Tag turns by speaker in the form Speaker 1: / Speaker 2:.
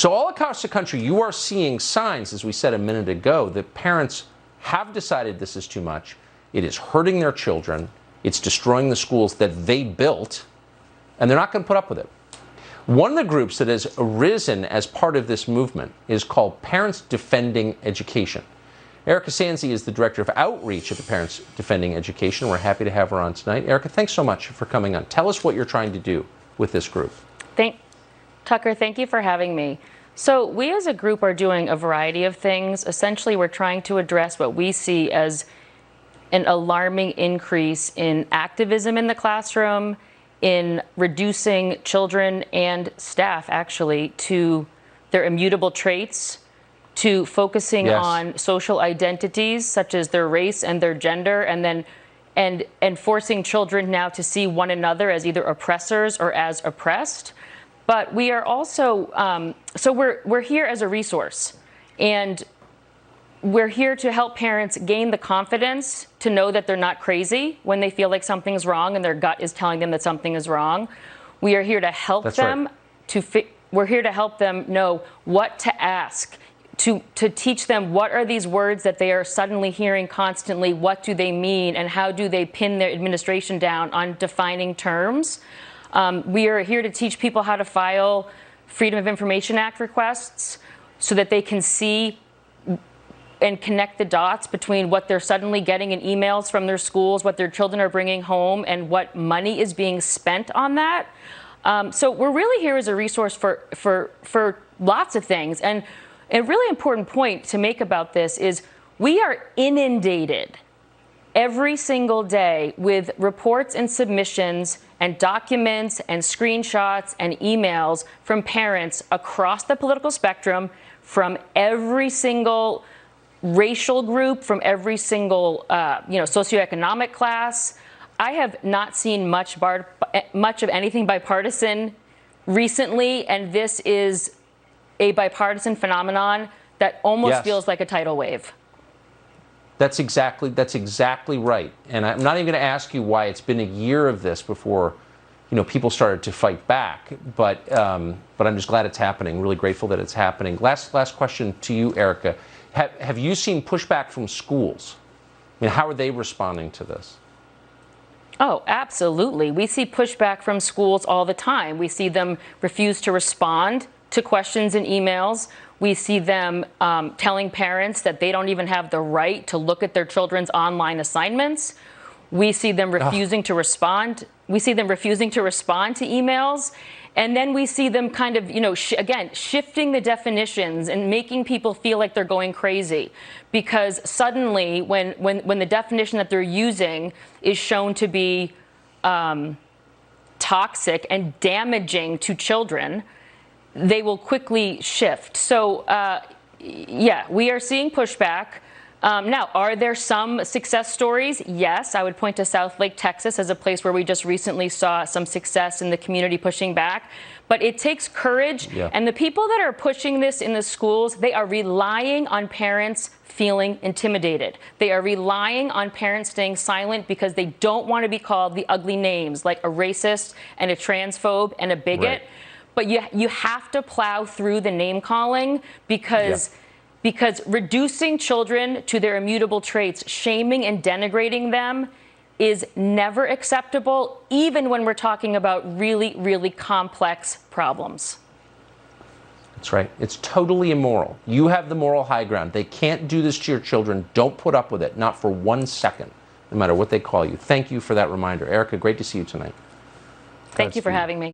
Speaker 1: So all across the country, you are seeing signs, as we said a minute ago, that parents have decided this is too much. It is hurting their children. It's destroying the schools that they built, and they're not going to put up with it. One of the groups that has arisen as part of this movement is called Parents Defending Education. Erika Sanzi is the Director of Outreach at the Parents Defending Education. We're happy to have her on tonight. Erika, thanks so much for coming on. Tell us what you're trying to do with this group.
Speaker 2: Tucker, thank you for having me. So we as a group are doing a variety of things. Essentially, we're trying to address what we see as an alarming increase in activism in the classroom, in reducing children and staff, actually, to their immutable traits, to focusing on social identities such as their race and their gender, and forcing children now to see one another as either oppressors or as oppressed. But we are also, so we're here as a resource, and we're here to help parents gain the confidence to know that they're not crazy when they feel like something's wrong and their gut is telling them that something is wrong. We are here to help them we're here to help them know what to ask, to teach them what are these words that they are suddenly hearing constantly, what do they mean, and how do they pin their administration down on defining terms. We are here to teach people how to file Freedom of Information Act requests so that they can see and connect the dots between what they're suddenly getting in emails from their schools, what their children are bringing home, and what money is being spent on that. So we're really here as a resource for lots of things. And a really important point to make about this is we are inundated every single day with reports and submissions and documents and screenshots and emails from parents across the political spectrum, from every single racial group, from every single socioeconomic class. I have not seen much of anything bipartisan recently, and this is a bipartisan phenomenon that almost feels like a tidal wave.
Speaker 1: That's exactly right. And I'm not even going to ask you why it's been a year of this before, people started to fight back. But I'm just glad it's happening. Really grateful that it's happening. Last question to you, Erika. Have you seen pushback from schools? I mean, how are they responding to this?
Speaker 2: Oh, absolutely. We see pushback from schools all the time. We see them refuse to respond to questions and emails. We see them telling parents that they don't even have the right to look at their children's online assignments. We see them refusing to respond. We see them refusing to respond to emails. And then we see them kind of, again, shifting the definitions and making people feel like they're going crazy. Because suddenly, when the definition that they're using is shown to be toxic and damaging to children, they will quickly shift. So, we are seeing pushback. Now, are there some success stories? Yes. I would point to Southlake, Texas as a place where we just recently saw some success in the community pushing back. But it takes courage. Yeah. And the people that are pushing this in the schools, they are relying on parents feeling intimidated. They are relying on parents staying silent because they don't want to be called the ugly names like a racist and a transphobe and a bigot. Right. But you have to plow through the name calling because reducing children to their immutable traits, shaming and denigrating them is never acceptable, even when we're talking about really, really complex problems.
Speaker 1: That's right. It's totally immoral. You have the moral high ground. They can't do this to your children. Don't put up with it, not for 1 second, no matter what they call you. Thank you for that reminder. Erika, great to see you tonight.
Speaker 2: Thank you for having me.